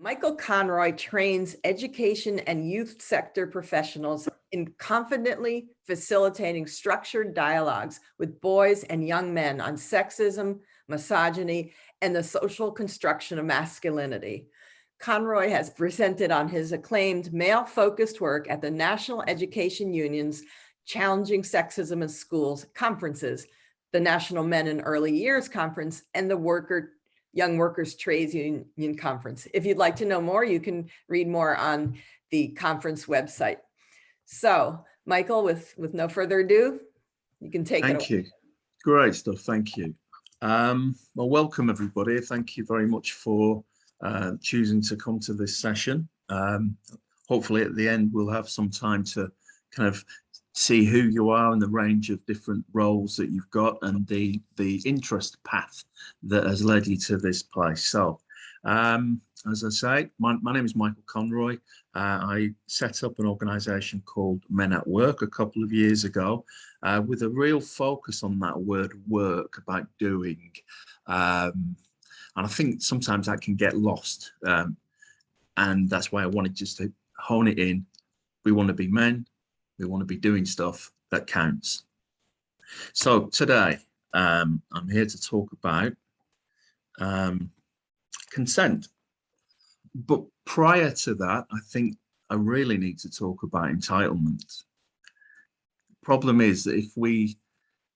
Michael Conroy trains education and youth sector professionals in confidently facilitating structured dialogues with boys and young men on sexism, misogyny, and the social construction of masculinity. Conroy has presented on his acclaimed male-focused work at the National Education Union's Challenging Sexism in Schools conferences, the National Men in Early Years Conference, and the Young Workers Trades Union Conference. If you'd like to know more, you can read more on the conference website. So, Michael, with no further ado, you can take it away. Thank you. Great stuff. Thank you. Well, welcome everybody. Thank you very much for choosing to come to this session. Hopefully at the end we'll have some time to kind of see who you are and the range of different roles that you've got and the interest path that has led you to this place. So as I say, my name is Michael Conroy. I set up an organisation called Men at Work a couple of years ago with a real focus on that word work, about doing. And I think sometimes that can get lost. And that's why I wanted just to hone it in. We want to be men. We want to be doing stuff that counts. So today, I'm here to talk about consent. But prior to that, I think I really need to talk about entitlement. Problem is that if we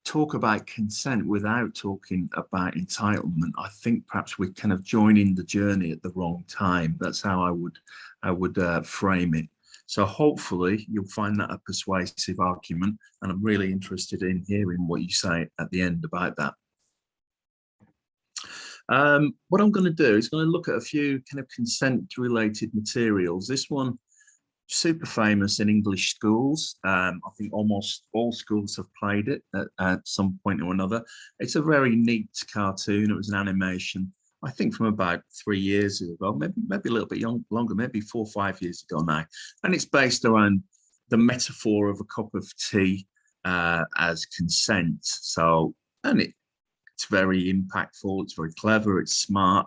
talk about consent without talking about entitlement, I think perhaps we're kind of joining the journey at the wrong time. That's how I would frame it. So hopefully you'll find that a persuasive argument, and I'm really interested in hearing what you say at the end about that. What I'm going to do is going to look at a few kind of consent-related materials. This one, super famous in English schools. I think almost all schools have played it at some point or another. It's a very neat cartoon. It was an animation, I think from about 3 years ago, maybe a little bit longer, maybe 4 or 5 years ago now. And it's based around the metaphor of a cup of tea as consent. So, and it's very impactful, it's very clever, it's smart,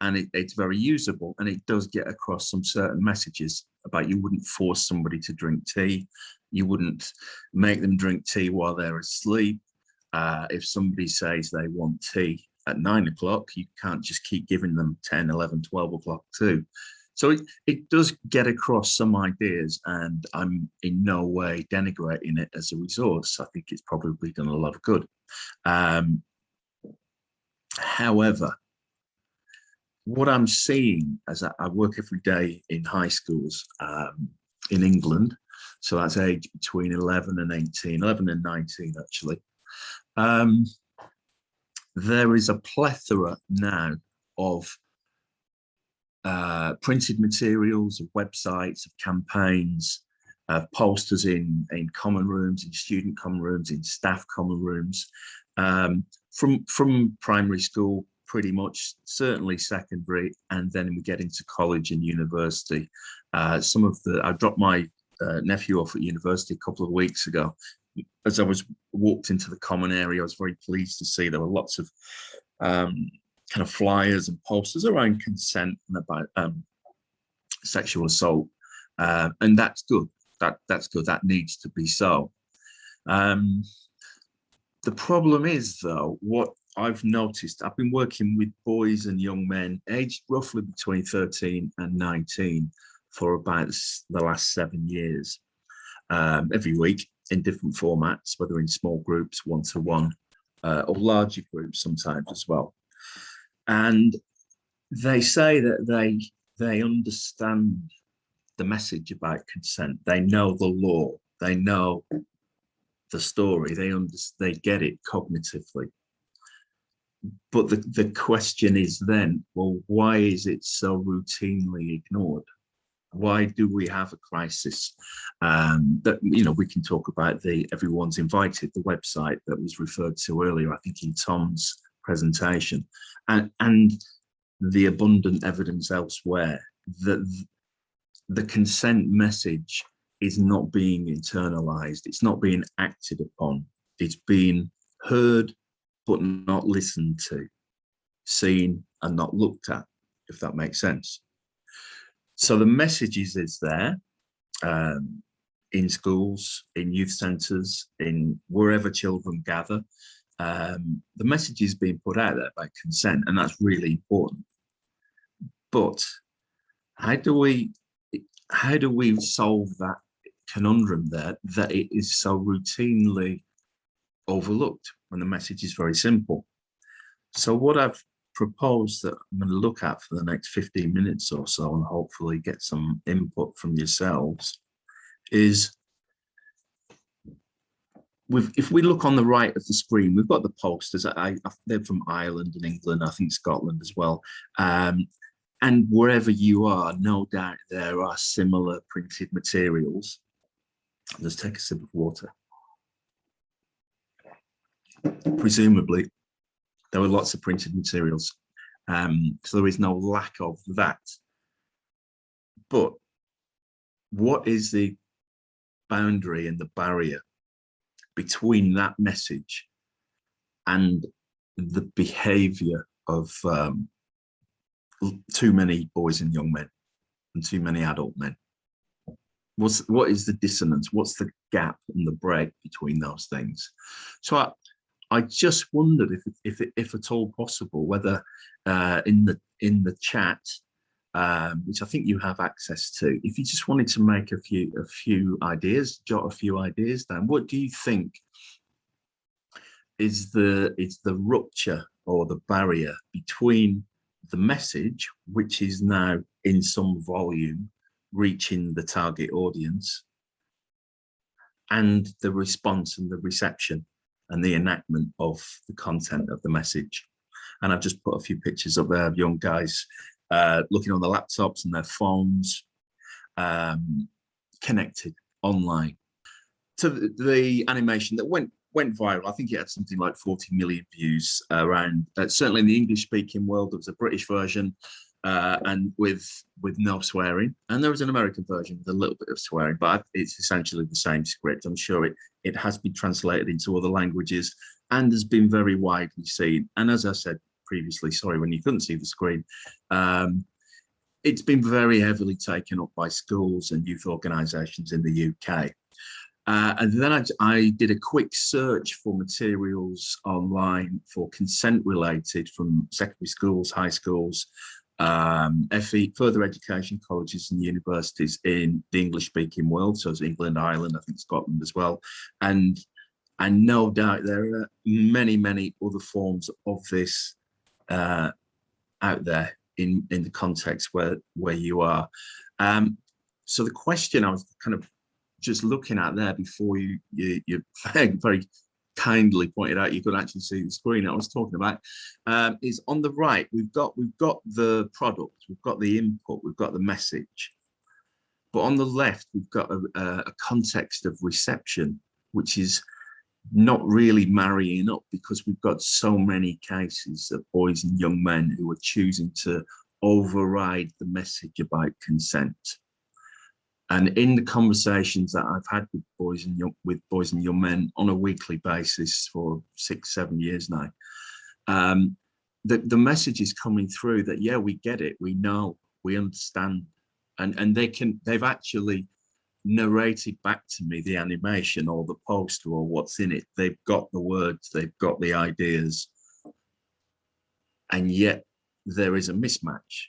and it's very usable. And it does get across some certain messages about you wouldn't force somebody to drink tea. You wouldn't make them drink tea while they're asleep. If somebody says they want tea at 9 o'clock, you can't just keep giving them 10, 11, 12 o'clock too. So it does get across some ideas, and I'm in no way denigrating it as a resource. I think it's probably done a lot of good. However, what I'm seeing as I work every day in high schools in England, so that's age between 11 and 18, 11 and 19 actually, there is a plethora now of printed materials, of websites, of campaigns, of posters in common rooms, in student common rooms, in staff common rooms, from primary school, pretty much, certainly secondary, and then we get into college and university. I dropped my nephew off at university a couple of weeks ago. As I walked into the common area, I was very pleased to see there were lots of kind of flyers and posters around consent and about sexual assault, and that's good. That's good. That needs to be so. The problem is, though, what I've noticed, I've been working with boys and young men aged roughly between 13 and 19 for about the last 7 years, every week in different formats, whether in small groups, one-to-one, or larger groups sometimes as well. And they say that they understand the message about consent. They know the law. They know the story. They get it cognitively. But the question is then, well, why is it so routinely ignored? Why do we have a crisis? That, you know, we can talk about the Everyone's Invited, the website that was referred to earlier, I think in Tom's presentation, and the abundant evidence elsewhere that the consent message is not being internalized. It's not being acted upon. It's being heard, but not listened to, seen and not looked at, if that makes sense. So the messages is there in schools, in youth centres, in wherever children gather. The message is being put out there by consent, and that's really important. But how do we solve that conundrum there, that it is so routinely overlooked when the message is very simple? So what I've proposed that I'm going to look at for the next 15 minutes or so, and hopefully get some input from yourselves, is if we look on the right of the screen, we've got the posters. They're from Ireland and England, I think Scotland as well. And wherever you are, no doubt there are similar printed materials. Let's take a sip of water. Presumably, there were lots of printed materials. So there is no lack of that. But what is the boundary and the barrier between that message and the behavior of too many boys and young men and too many adult men? What is the dissonance? What's the gap and the break between those things? So I just wondered if at all possible, whether in the chat, which I think you have access to, if you just wanted to make a few ideas, jot a few ideas down. What do you think is the rupture or the barrier between the message, which is now in some volume reaching the target audience, and the response and the reception and the enactment of the content of the message? And I've just put a few pictures up there of young guys looking on their laptops and their phones, connected online to the animation that went viral. I think it had something like 40 million views around, certainly in the English speaking world. There was a British version and with no swearing, and there was an American version with a little bit of swearing, but it's essentially the same script. I'm sure it has been translated into other languages and has been very widely seen. And as I said previously, sorry, when you couldn't see the screen, it's been very heavily taken up by schools and youth organisations in the UK. And then I did a quick search for materials online for consent related from secondary schools, high schools, FE, further education, colleges and universities in the English speaking world. So it's England, Ireland, I think Scotland as well. And no doubt there are many, many other forms of this out there in the context where you are. So the question I was kind of just looking at there before you very kindly pointed out you could actually see the screen I was talking about, is on the right. We've got the product, we've got the input, we've got the message, but on the left we've got a context of reception, which is not really marrying up, because we've got so many cases of boys and young men who are choosing to override the message about consent. And in the conversations that I've had with boys and young men on a weekly basis for 6-7 years now, the message is coming through that, yeah, we get it, we know, we understand, and they've actually narrated back to me the animation or the poster or what's in it. They've got the words, they've got the ideas, and yet there is a mismatch.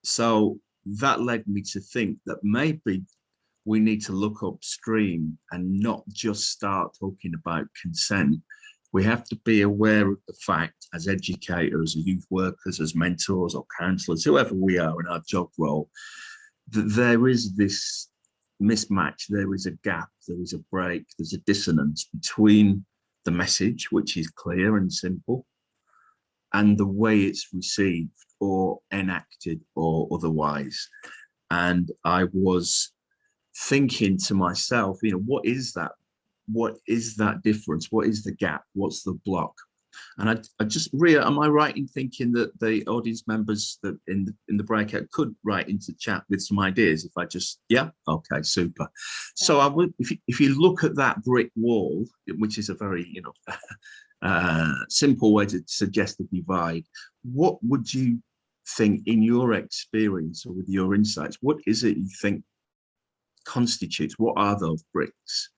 So that led me to think that maybe we need to look upstream and not just start talking about consent. We have to be aware of the fact, as educators, as youth workers, as mentors or counsellors, whoever we are in our job role, that there is this mismatch, there is a gap, there is a break, there's a dissonance between the message, which is clear and simple, and the way it's received or enacted or otherwise. And I was thinking to myself, what is that? What is that difference? What is the gap? What's the block? And I just am I right in thinking that the audience members that in the breakout could write into chat with some ideas if I just, yeah, okay, super. So I would, if you look at that brick wall, which is a very, simple way to suggest a divide, what would you think, in your experience or with your insights, what is it you think constitutes, what are those bricks?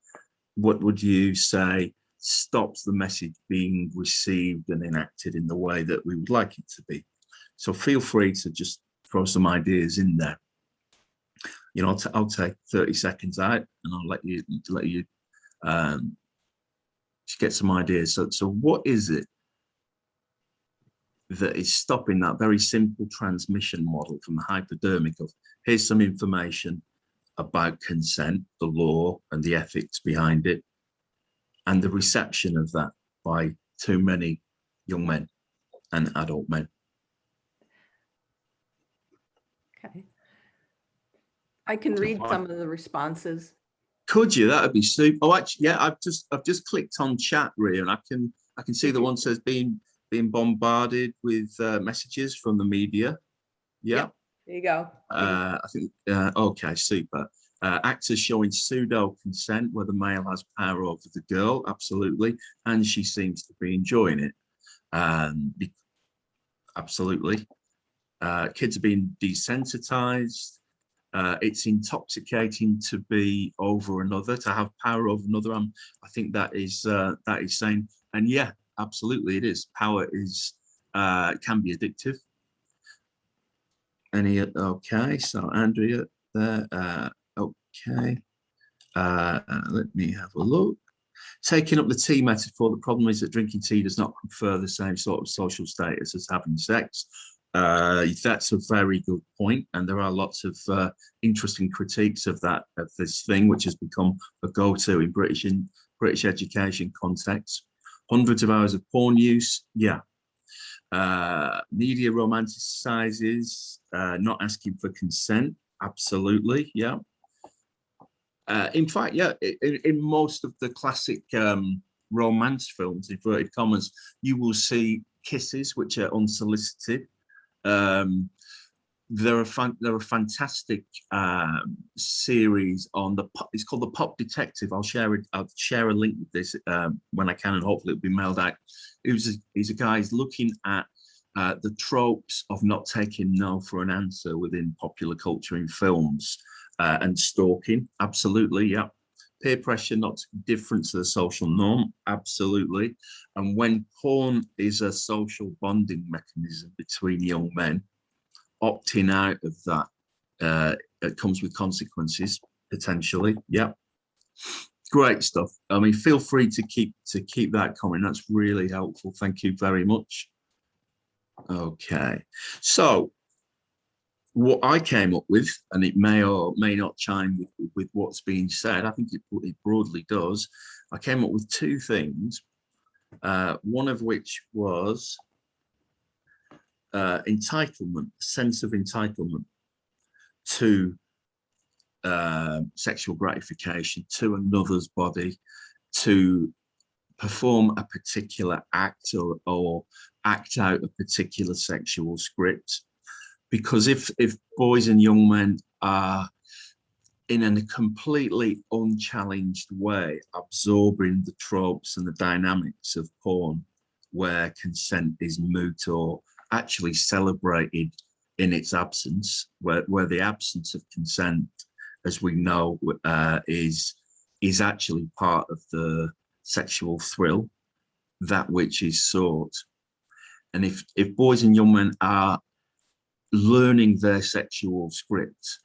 What would you say stops the message being received and enacted in the way that we would like it to be? So feel free to just throw some ideas in there. You know, I'll take 30 seconds out and I'll let you just get some ideas. So what is it that is stopping that very simple transmission model from the hypodermic of, here's some information about consent, the law and the ethics behind it, and the reception of that by too many young men and adult men? Okay. I can read some of the responses. Could you? That would be super. Oh, actually, yeah, I've just clicked on chat, Ria, and I can see the one says being bombarded with messages from the media. Yeah. Yep. There you go. I think, okay, super. Actors showing pseudo consent where the male has power over the girl, absolutely, and she seems to be enjoying it. Absolutely. Kids are being desensitized. It's intoxicating to be over another, to have power over another. I think that is saying, and yeah, absolutely, it is. Power is can be addictive. Okay, so Andrea there. Okay, let me have a look. Taking up the tea metaphor, the problem is that drinking tea does not confer the same sort of social status as having sex. That's a very good point, and there are lots of interesting critiques of this thing, which has become a go-to in British education context. Hundreds of hours of porn use, yeah. Media romanticizes not asking for consent, absolutely, yeah. In fact, yeah, in most of the classic romance films, inverted commas, you will see kisses which are unsolicited. There are fantastic series on it's called The Pop Detective. I'll share a link with this when I can, and hopefully it'll be mailed out. He's a guy who's looking at the tropes of not taking no for an answer within popular culture in films, and stalking, absolutely, yeah. Peer pressure not to be different to the social norm, absolutely. And when porn is a social bonding mechanism between young men, opting out of that, it comes with consequences, potentially, yeah. Great stuff. I mean, feel free to keep that coming. That's really helpful. Thank you very much. Okay, so what I came up with, and it may or may not chime with what's being said, I think it broadly does. I came up with two things, one of which was entitlement, sense of entitlement to sexual gratification, to another's body, to perform a particular act or act out a particular sexual script. Because if boys and young men are in a completely unchallenged way absorbing the tropes and the dynamics of porn, where consent is moot or actually celebrated in its absence, where the absence of consent, as we know, is actually part of the sexual thrill, that which is sought. And if boys and young men are learning their sexual script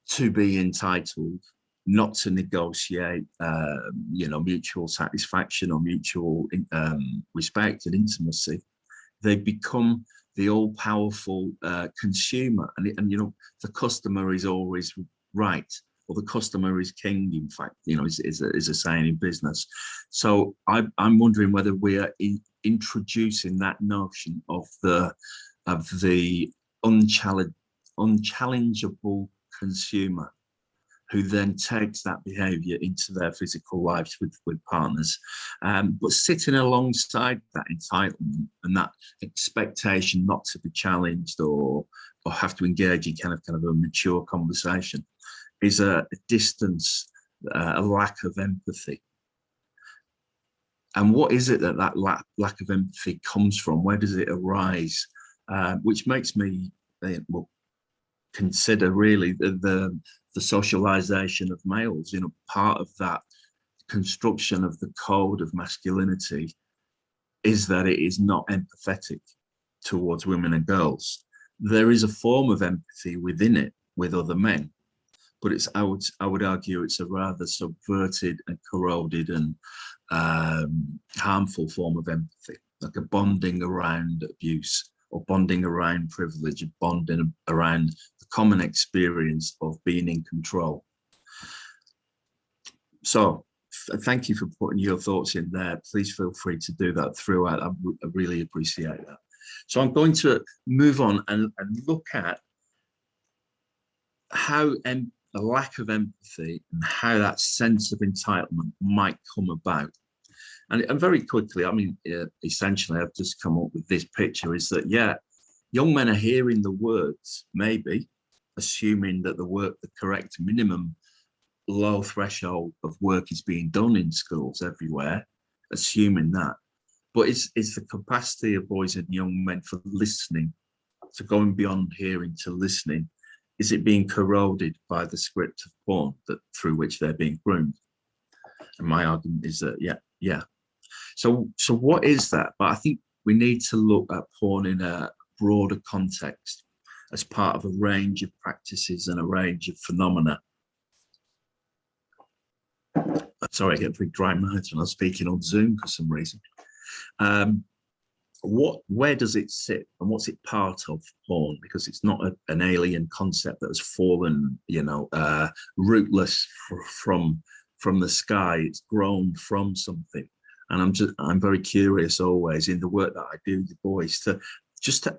to be entitled, not to negotiate, mutual satisfaction or mutual respect and intimacy, they become the all-powerful consumer, and the customer is always right, or the customer is king. In fact, is a saying in business. So I'm wondering whether we are introducing that notion of the unchallengeable consumer, who then takes that behavior into their physical lives with partners, but sitting alongside that entitlement and that expectation not to be challenged or have to engage in kind of a mature conversation is a distance, a lack of empathy. And what is it that lack of empathy comes from? Where does it arise? which makes me well, consider really the socialization of males. You know, part of that construction of the code of masculinity is that it is not empathetic towards women and girls. There is a form of empathy within it with other men, but it's I would argue it's a rather subverted and corroded and harmful form of empathy, like a bonding around abuse or bonding around privilege, bonding around the common experience of being in control. So thank you for putting your thoughts in there. Please feel free to do that throughout. I really appreciate that. So I'm going to move on and look at how a lack of empathy and how that sense of entitlement might come about. And very quickly, I mean, essentially, I've just come up with this picture is that, yeah, young men are hearing the words, maybe, assuming that the correct minimum low threshold of work is being done in schools everywhere, assuming that. But it's the capacity of boys and young men for listening, so going beyond hearing to listening. Is it being corroded by the script of porn through which they're being groomed? And my argument is that, yeah. So what is that? But I think we need to look at porn in a broader context as part of a range of practices and a range of phenomena. Sorry, I get very dry mouth when I'm speaking on Zoom for some reason. Where does it sit and what's it part of, porn? Because it's not an alien concept that has fallen, rootless from the sky. It's grown from something. And I'm very curious always in the work that I do with the boys to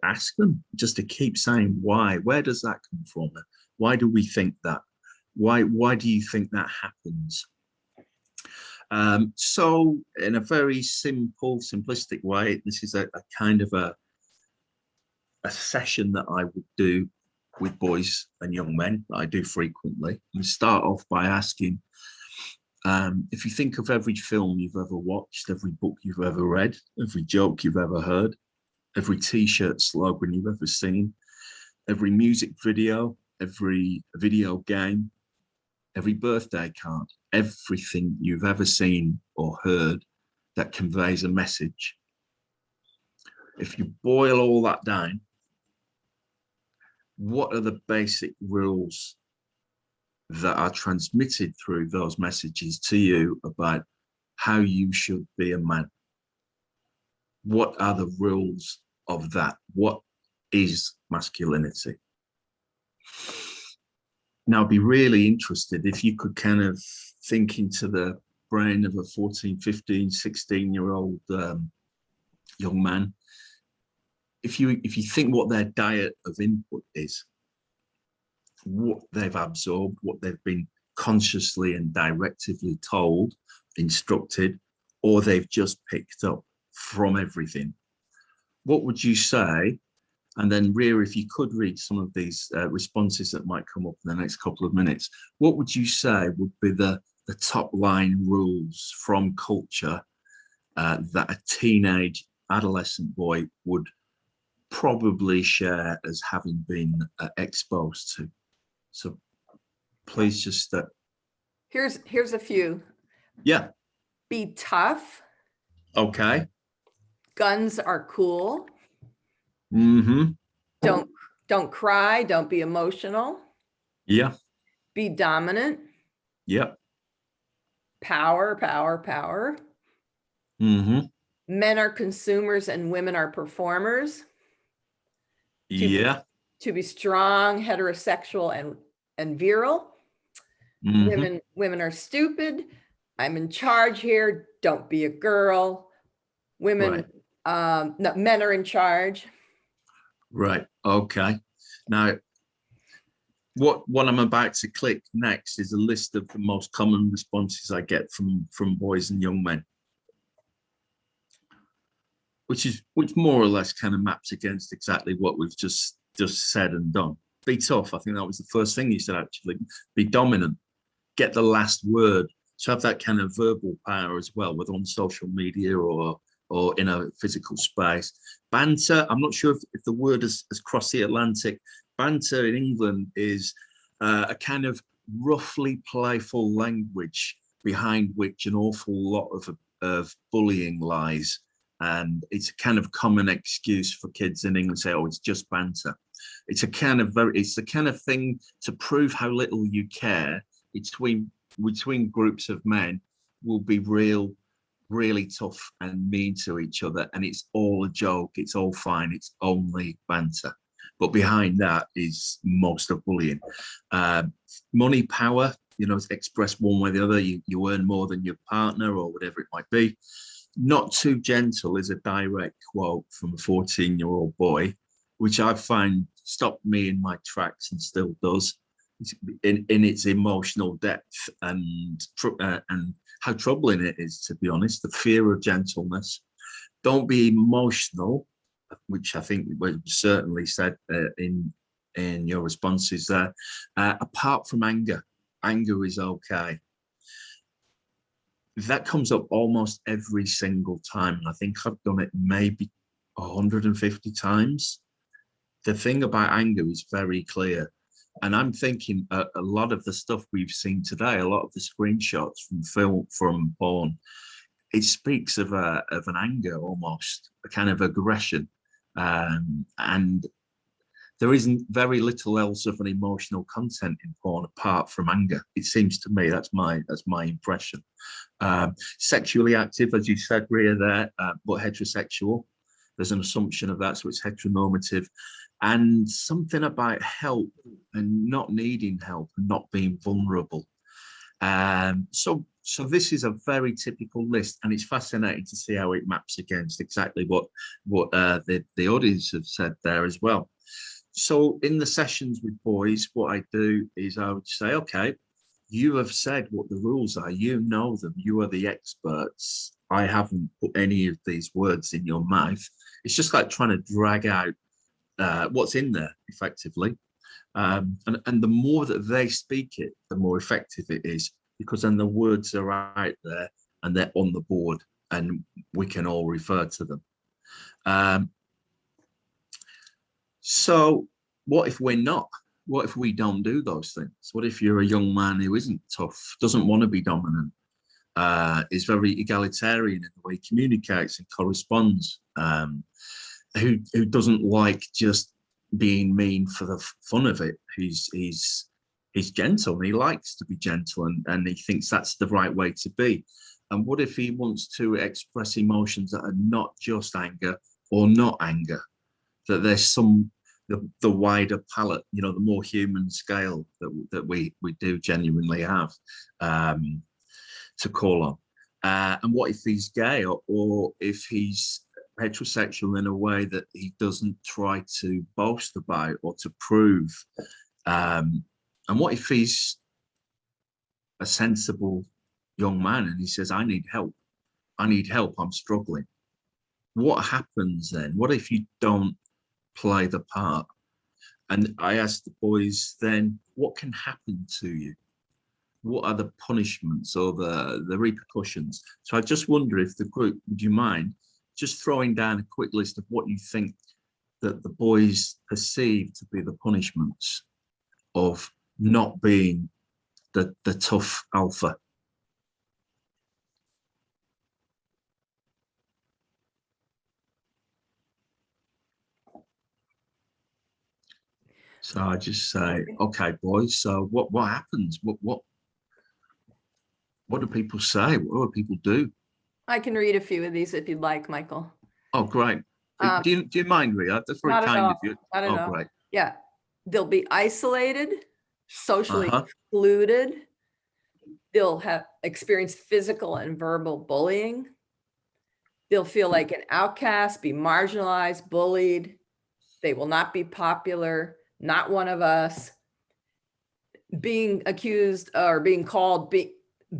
ask them, just to keep saying why. Where does that come from? Why do we think that? Why do you think that happens? So in a very simplistic way, this is a kind of a session that I would do with boys and young men that I do frequently. We start off by asking, if you think of every film you've ever watched, every book you've ever read, every joke you've ever heard, every t-shirt slogan you've ever seen, every music video, every video game, every birthday card, everything you've ever seen or heard that conveys a message. If you boil all that down, what are the basic rules that are transmitted through those messages to you about how you should be a man? What are the rules of that? What is masculinity? Now, I'd be really interested if you could kind of think into the brain of a 14, 15, 16-year-old young man. If you think what their diet of input is, what they've absorbed, what they've been consciously and directively told, instructed, or they've just picked up from everything, what would you say? And then, Rhea, if you could read some of these responses that might come up in the next couple of minutes, what would you say would be the top line rules from culture that a teenage adolescent boy would probably share as having been exposed to? So please just... Here's a few. Yeah. Be tough. Okay. Guns are cool. Mm-hmm. Don't cry. Don't be emotional. Yeah. Be dominant. Yeah. Power. Mm-hmm. Men are consumers and women are performers. Yeah. To be strong, heterosexual, and virile. Mm-hmm. Women are stupid. I'm in charge here. Don't be a girl. Women, right. No, men are in charge. Right. Okay. Now, what I'm about to click next is a list of the most common responses I get from boys and young men, which more or less kind of maps against exactly what we've just said and done. Be tough. I think that was the first thing you said, actually. Be dominant. Get the last word. So have that kind of verbal power as well, whether on social media or or in a physical space. Banter, I'm not sure if the word has crossed the Atlantic. Banter in England is a kind of roughly playful language behind which an awful lot of bullying lies. And it's a kind of common excuse for kids in England to say, oh, it's just banter. It's a kind of it's the kind of thing to prove how little you care between groups of men will be really tough and mean to each other. And it's all a joke. It's all fine. It's only banter. But behind that is most of bullying. Money, power, it's expressed one way or the other. You earn more than your partner or whatever it might be. Not too gentle is a direct quote from a 14-year-old boy, which I find stopped me in my tracks and still does, in its emotional depth and how troubling it is, to be honest. The fear of gentleness. Don't be emotional, which I think was certainly said in your responses there. Apart from anger, anger is okay. That comes up almost every single time. And I think I've done it maybe 150 times. The thing about anger is very clear. And I'm thinking a lot of the stuff we've seen today, a lot of the screenshots from porn, it speaks of an anger almost, a kind of aggression. And there isn't very little else of an emotional content in porn apart from anger. It seems to me, that's my impression. Sexually active, as you said, Ria, there, but heterosexual. There's an assumption of that, so it's heteronormative. And something about help and not needing help and not being vulnerable. So this is a very typical list, and it's fascinating to see how it maps against exactly what the audience have said there as well. So in the sessions with boys, what I do is I would say, okay, you have said what the rules are. You know them. You are the experts. I haven't put any of these words in your mouth. It's just like trying to drag out what's in there, effectively. And the more that they speak it, the more effective it is, because then the words are out there and they're on the board and we can all refer to them. So what if we're not? What if we don't do those things? What if you're a young man who isn't tough, doesn't want to be dominant, is very egalitarian in the way he communicates and corresponds, who doesn't like just being mean for the fun of it? He's gentle and he likes to be gentle, and he thinks that's the right way to be. And what if he wants to express emotions that are not just anger or not anger? That there's the wider palette, the more human scale that we do genuinely have to call on. And what if he's gay, or if he's heterosexual in a way that he doesn't try to boast about or to prove? And what if he's a sensible young man and he says, I need help, I'm struggling? What happens then? What if you don't play the part? And I asked the boys then, what can happen to you? What are the punishments or the repercussions? So I just wonder if the group, would you mind just throwing down a quick list of what you think that the boys perceive to be the punishments of not being the tough alpha? So I just say, okay, boys, so what happens? What do people say? What do people do? I can read a few of these if you'd like, Michael. Oh, great. Do you mind, Ria? That's very kind of you. Not at all. Great. Yeah. They'll be isolated, socially excluded. They'll have experienced physical and verbal bullying. They'll feel like an outcast, be marginalized, bullied. They will not be popular, not one of us. Being accused or being called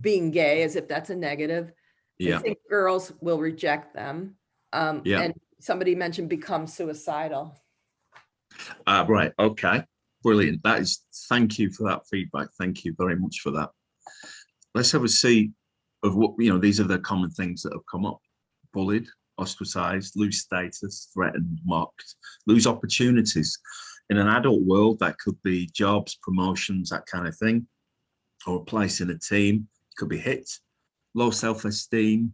being gay, as if that's a negative. Yeah. I think girls will reject them. And somebody mentioned become suicidal. Right. Okay. Brilliant. Thank you for that feedback. Thank you very much for that. Let's have a see of what, these are the common things that have come up. Bullied, ostracized, lose status, threatened, mocked, lose opportunities. In an adult world, that could be jobs, promotions, that kind of thing, or a place in a team. It could be hit, low self-esteem,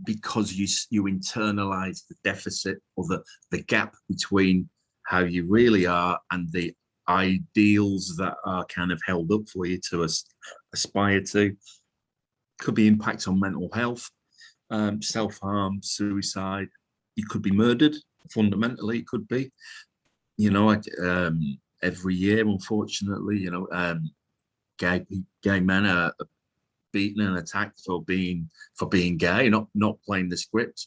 because you internalize the deficit or the gap between how you really are and the ideals that are kind of held up for you to aspire to. Could be impact on mental health, self-harm, suicide. You could be murdered. Fundamentally, it could be. You know, every year, unfortunately, you know, gay men are beaten and attacked for being gay, not playing the script.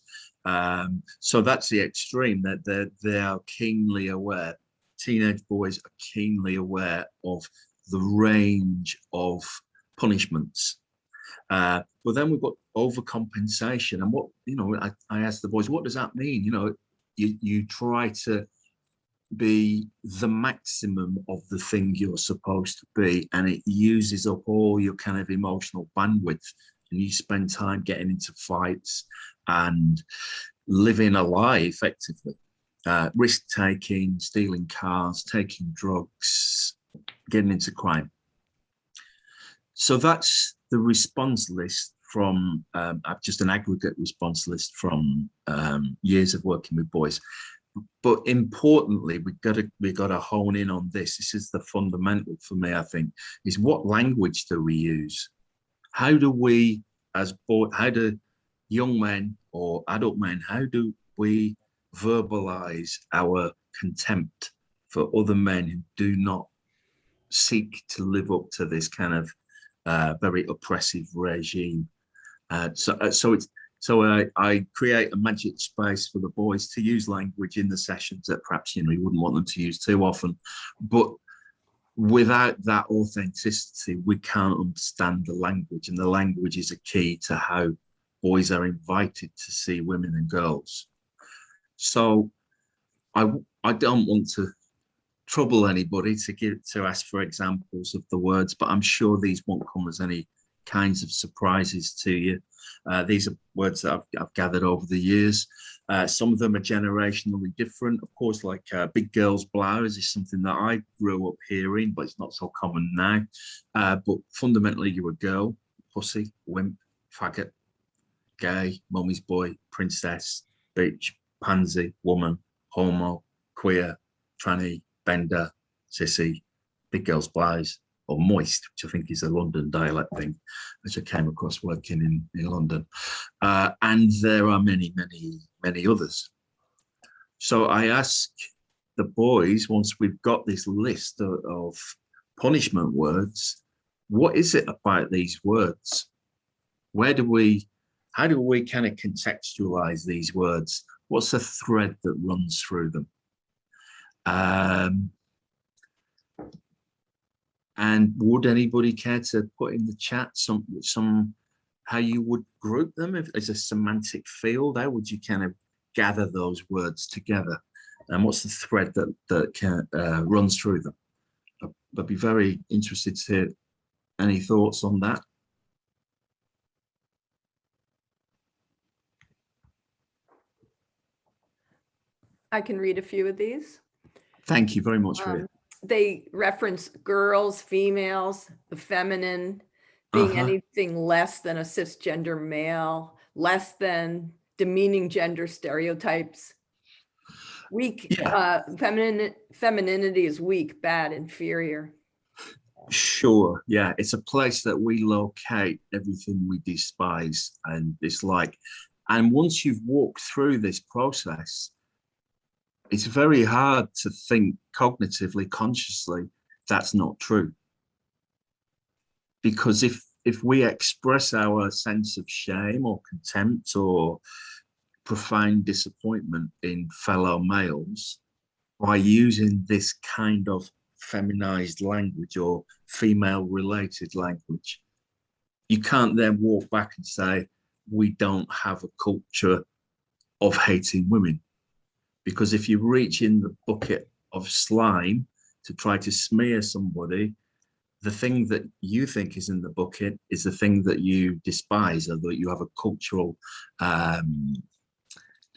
So that's the extreme. That they are keenly aware. Teenage boys are keenly aware of the range of punishments. But then we've got overcompensation, and what, you know, I asked the boys, what does that mean? You know, you try to be the maximum of the thing you're supposed to be, and it uses up all your kind of emotional bandwidth, and you spend time getting into fights and living a lie effectively, risk taking, stealing cars, taking drugs, getting into crime. So that's the response list from just an aggregate response list from years of working with boys. But importantly, we've got to hone in on this. This is the fundamental for me, I think, is what language do we use? How do we, how do young men or adult men, how do we verbalize our contempt for other men who do not seek to live up to this kind of very oppressive regime? So I create a magic space for the boys to use language in the sessions that perhaps, you know, you wouldn't want them to use too often. But without that authenticity, we can't understand the language. And the language is a key to how boys are invited to see women and girls. So I don't want to trouble anybody to ask for examples of the words, but I'm sure these won't come as any kinds of surprises to you. These are words that I've gathered over the years. Some of them are generationally different. Of course, like big girl's blouse is something that I grew up hearing, but it's not so common now. But fundamentally, you're a girl, pussy, wimp, faggot, gay, mummy's boy, princess, bitch, pansy, woman, homo, queer, tranny, bender, sissy, big girl's blouse, or moist, which I think is a London dialect thing, which I came across working in London. And there are many, many, many others. So I ask the boys, once we've got this list of punishment words, what is it about these words? How do we kind of contextualize these words? What's the thread that runs through them? And would anybody care to put in the chat some how you would group them as a semantic field? How would you kind of gather those words together? And what's the thread that runs through them? I'd be very interested to hear any thoughts on that. I can read a few of these. Thank you very much, Ria. They reference girls, females, the feminine, being anything less than a cisgender male, less than, demeaning gender stereotypes. Weak, femininity is weak, bad, inferior. Sure, yeah, it's a place that we locate everything we despise and dislike. And once you've walked through this process, it's very hard to think cognitively, consciously, that's not true. Because if we express our sense of shame or contempt or profound disappointment in fellow males by using this kind of feminized language or female-related language, you can't then walk back and say, we don't have a culture of hating women. Because if you reach in the bucket of slime to try to smear somebody, the thing that you think is in the bucket is the thing that you despise, or that you have a cultural,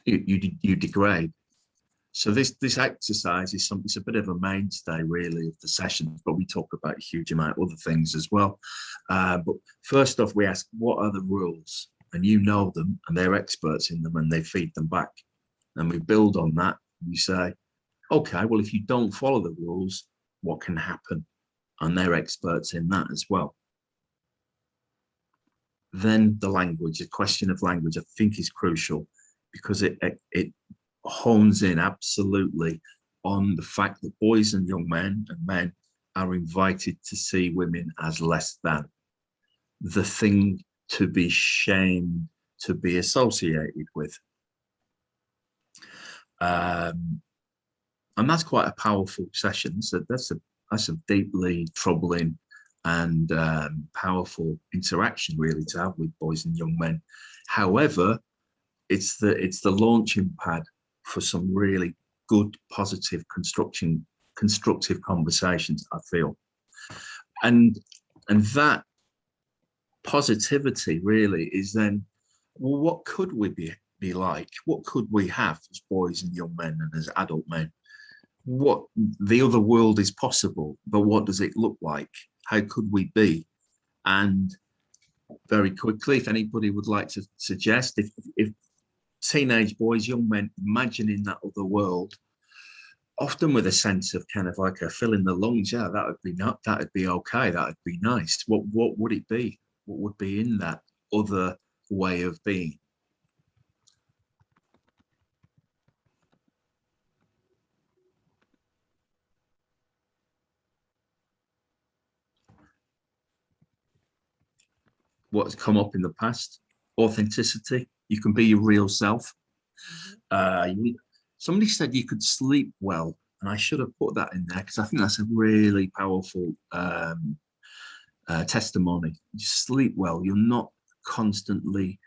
you degrade. So this exercise is something, it's a bit of a mainstay really of the sessions, but we talk about a huge amount of other things as well. But first off, we ask, what are the rules? And you know them, and they're experts in them, and they feed them back. And we build on that. You say, okay, well, if you don't follow the rules, what can happen? And they're experts in that as well. Then the language, the question of language, I think is crucial, because it hones in absolutely on the fact that boys and young men and men are invited to see women as less than, the thing to be shamed to be associated with. And that's quite a powerful session. So that's a deeply troubling and powerful interaction really to have with boys and young men. However, it's the launching pad for some really good, positive, constructive conversations, I feel. And that positivity really is then, well, what could we be like? What could we have as boys and young men and as adult men? What the other world is possible, but what does it look like? How could we be? And very quickly, if anybody would like to suggest, if teenage boys, young men, imagining that other world, often with a sense of kind of like a fill in the lungs, yeah, that'd be okay, that'd be nice. What would it be? What would be in that other way of being? What's come up in the past? Authenticity. You can be your real self. Somebody said you could sleep well, and I should have put that in there because I think that's a really powerful testimony. You sleep well. You're not constantly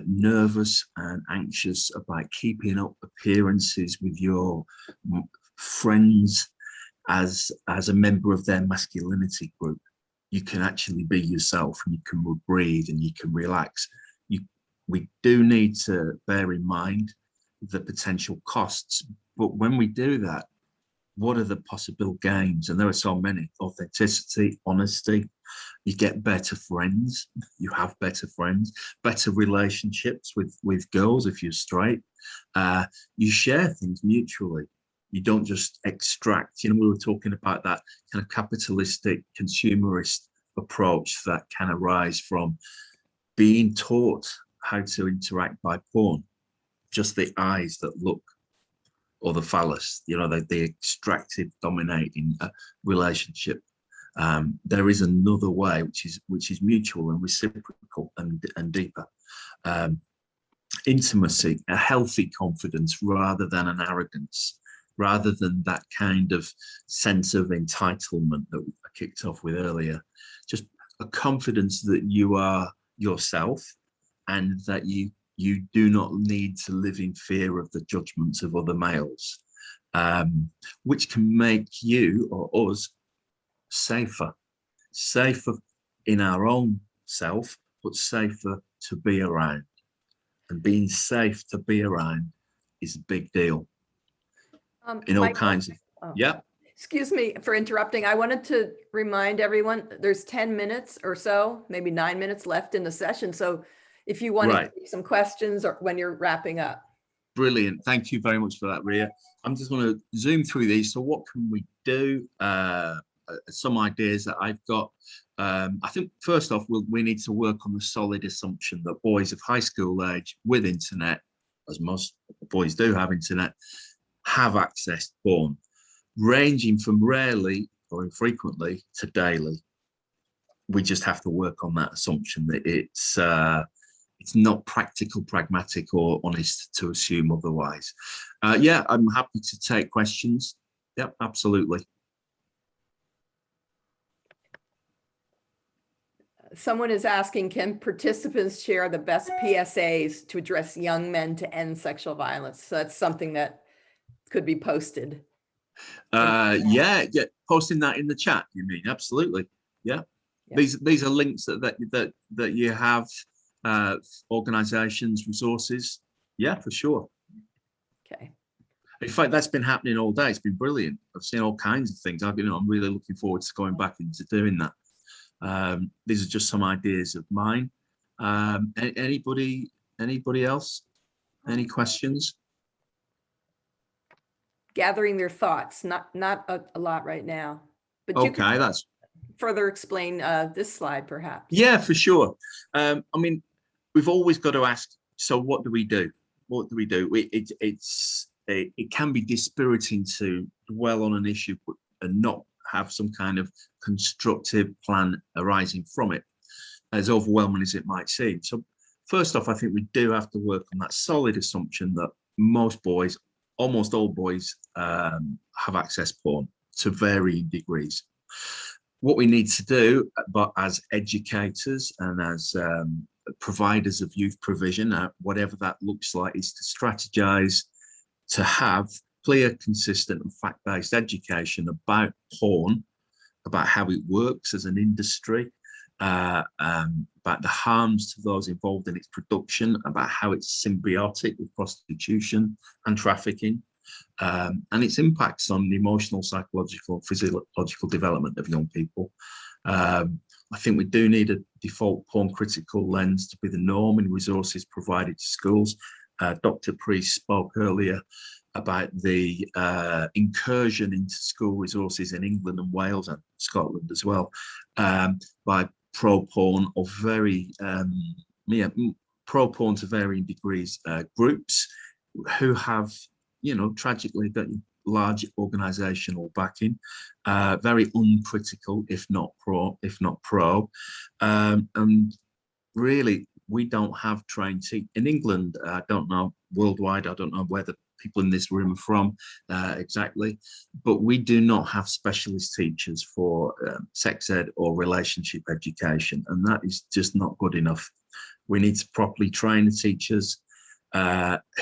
nervous and anxious about keeping up appearances with your friends as a member of their masculinity group. You can actually be yourself, and you can breathe, and you can relax. We do need to bear in mind the potential costs, but when we do that, what are the possible gains? And there are so many: authenticity, honesty. You get better friends. You have better friends, better relationships with girls if you're straight. You share things mutually. You don't just extract. You know, we were talking about that kind of capitalistic, consumerist approach that can arise from being taught how to interact by porn. Just the eyes that look, or the phallus, you know, the extractive dominating relationship. There is another way, which is mutual and reciprocal and deeper. Intimacy, a healthy confidence rather than an arrogance, rather than that kind of sense of entitlement that I kicked off with earlier. Just a confidence that you are yourself, and that you do not need to live in fear of the judgments of other males, which can make you or us safer in our own self, but safer to be around. And being safe to be around is a big deal in all Michael, kinds of, yeah. Excuse me for interrupting. I wanted to remind everyone there's 10 minutes or so, maybe 9 minutes left in the session. So if you want to take some questions or when you're wrapping up. Brilliant. Thank you very much for that, Ria. I'm just going to zoom through these. So what can we do? Some ideas that I've got. I think first off, we need to work on the solid assumption that boys of high school age with internet, as most boys do have internet, have accessed porn, ranging from rarely or infrequently to daily. We just have to work on that assumption that it's not practical, pragmatic, or honest to assume otherwise. Yeah, I'm happy to take questions. Yep, absolutely. Someone is asking, can participants share the best PSAs to address young men to end sexual violence? So that's something that could be posted. Yeah, posting that in the chat, you mean? Absolutely. Yeah. Yeah. These are links that you have, organizations, resources. Yeah, for sure. Okay. In fact, that's been happening all day. It's been brilliant. I've seen all kinds of things. I'm really looking forward to going back into doing that. These are just some ideas of mine. Anybody else? Any questions? Gathering their thoughts, not a lot right now, but you Okay, can that's further explain this slide perhaps. yeah, for sure. I mean, we've always got to ask, so what do we do? What do we do? It can be dispiriting to dwell on an issue and not have some kind of constructive plan arising from it, as overwhelming as it might seem. So first off, I think we do have to work on that solid assumption that most boys, almost all boys, have access porn to varying degrees. What we need to do, but as educators and as providers of youth provision, whatever that looks like, is to strategize to have clear, consistent and fact-based education about porn, about how it works as an industry, about the harms to those involved in its production, about how it's symbiotic with prostitution and trafficking, and its impacts on the emotional, psychological, physiological development of young people. I think we do need a default porn critical lens to be the norm in resources provided to schools. Dr. Priest spoke earlier about the incursion into school resources in England and Wales and Scotland as well, by pro-porn or pro-porn to varying degrees groups who have, tragically, got large organizational backing, very uncritical, if not pro. And really, we don't have trained teachers in England. I don't know worldwide. I don't know where the people in this room are from exactly, but we do not have specialist teachers for sex ed or relationship education, and that is just not good enough. We need to properly train the teachers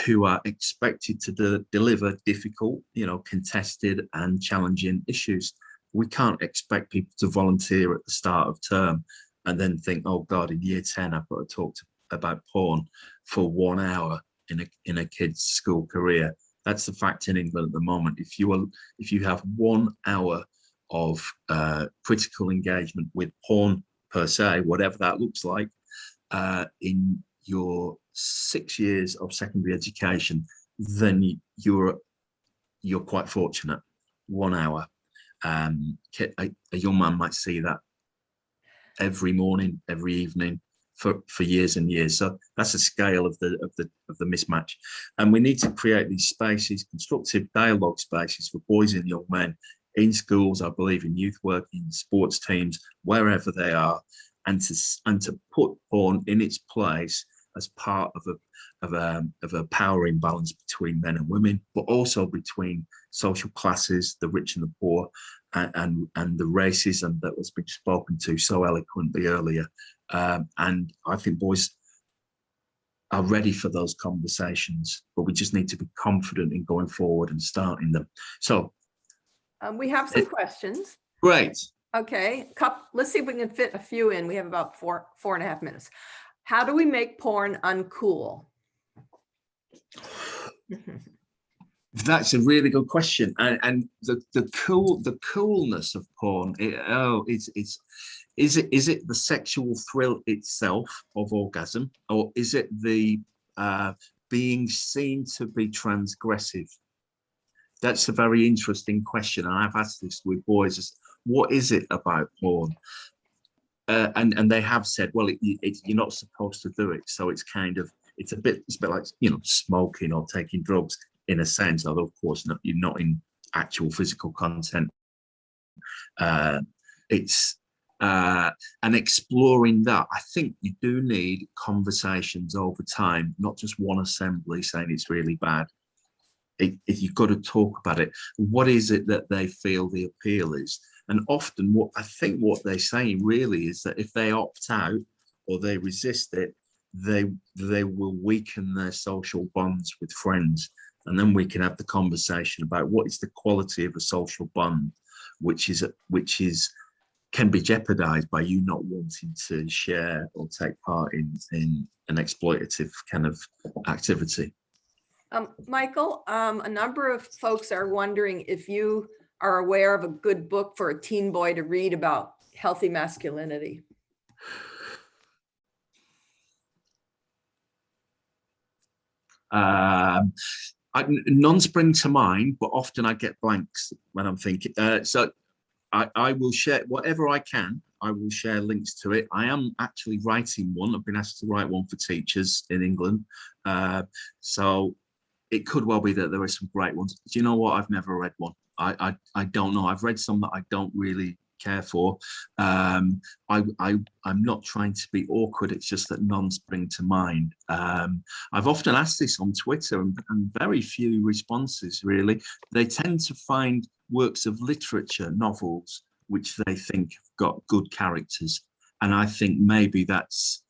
who are expected to deliver difficult, contested and challenging issues. We can't expect people to volunteer at the start of term and then think, oh God, in year 10, I've got to talk about porn for 1 hour in a kid's school career. That's the fact in England at the moment. If you have 1 hour of critical engagement with porn per se, whatever that looks like, in your 6 years of secondary education, then you're quite fortunate. 1 hour. A young man might see that every morning, every evening for years and years. So that's a scale of the mismatch. And we need to create these spaces, constructive dialogue spaces for boys and young men in schools, I believe, in youth work, in sports teams, wherever they are, and to put porn in its place as part of a power imbalance between men and women, but also between social classes, the rich and the poor, and the racism that was being spoken to so eloquently earlier. And I think boys are ready for those conversations, but we just need to be confident in going forward and starting them. So we have some questions. Great. Okay, let's see if we can fit a few in. We have about four and a half minutes. How do we make porn uncool? That's a really good question, and the coolness of porn. Is it the sexual thrill itself of orgasm, or is it the being seen to be transgressive? That's a very interesting question, and I've asked this with boys: what is it about porn? And they have said, well, you're not supposed to do it, so it's a bit like smoking or taking drugs in a sense, although of course you're not in actual physical content. It's and exploring that. I think you do need conversations over time, not just one assembly saying it's really bad. You've got to talk about it. What is it that they feel the appeal is? And often what they're saying really is that if they opt out or they resist it, they will weaken their social bonds with friends. And then we can have the conversation about what is the quality of a social bond, which can be jeopardized by you not wanting to share or take part in an exploitative kind of activity. Michael, a number of folks are wondering if you are aware of a good book for a teen boy to read about healthy masculinity. None spring to mind, but often I get blanks when I'm thinking. So I will share whatever I can. I will share links to it. I am actually writing one. I've been asked to write one for teachers in England. So it could well be that there are some great ones. Do you know what? I've never read one. I don't know. I've read some that I don't really care for. I'm not trying to be awkward. It's just that none spring to mind. I've often asked this on Twitter and very few responses, really. They tend to find works of literature, novels, which they think have got good characters. And I think maybe that's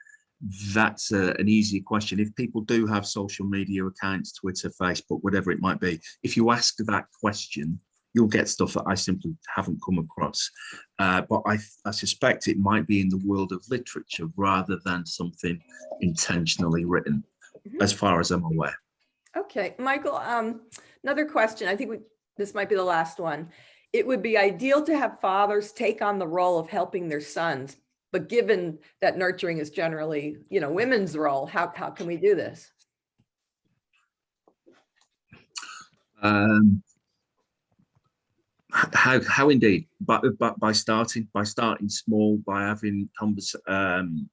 an easier question. If people do have social media accounts, Twitter, Facebook, whatever it might be, if you ask that question, you'll get stuff that I simply haven't come across. But I suspect it might be in the world of literature rather than something intentionally written, as far as I'm aware. Okay, Michael, another question. I think this might be the last one. It would be ideal to have fathers take on the role of helping their sons, but given that nurturing is generally, women's role, how can we do this? How indeed? But by starting small, by having conversation.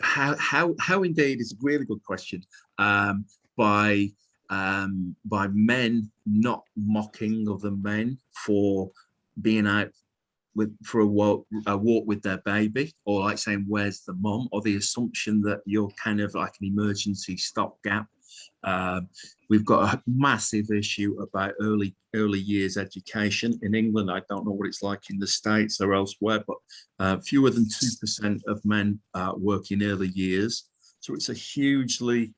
How indeed is a really good question. By men not mocking other men for being out for a walk with their baby, or like saying, "Where's the mum?" or the assumption that you're kind of like an emergency stopgap. We've got a massive issue about early years education in England. I don't know what it's like in the States or elsewhere, but fewer than 2% of men work in early years. So it's a hugely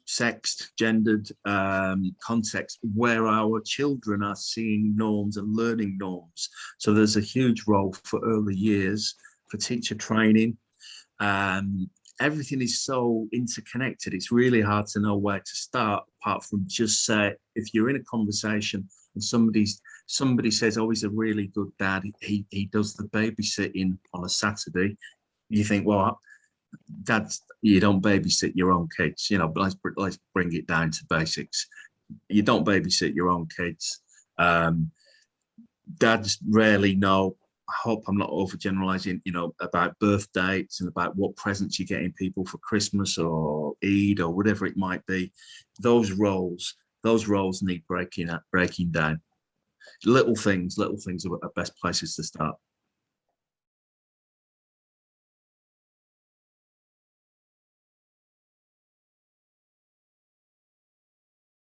sexed, gendered context where our children are seeing norms and learning norms. So there's a huge role for early years, for teacher training. Everything is so interconnected. It's really hard to know where to start, apart from just say, if you're in a conversation and somebody says, "Oh, he's a really good dad. He does the babysitting on a Saturday." You think, well, Dad, you don't babysit your own kids. But let's bring it down to basics. You don't babysit your own kids. Dads rarely know. I hope I'm not overgeneralizing, about birth dates and about what presents you're getting people for Christmas or Eid or whatever it might be. Those roles need breaking down. Little things are best places to start.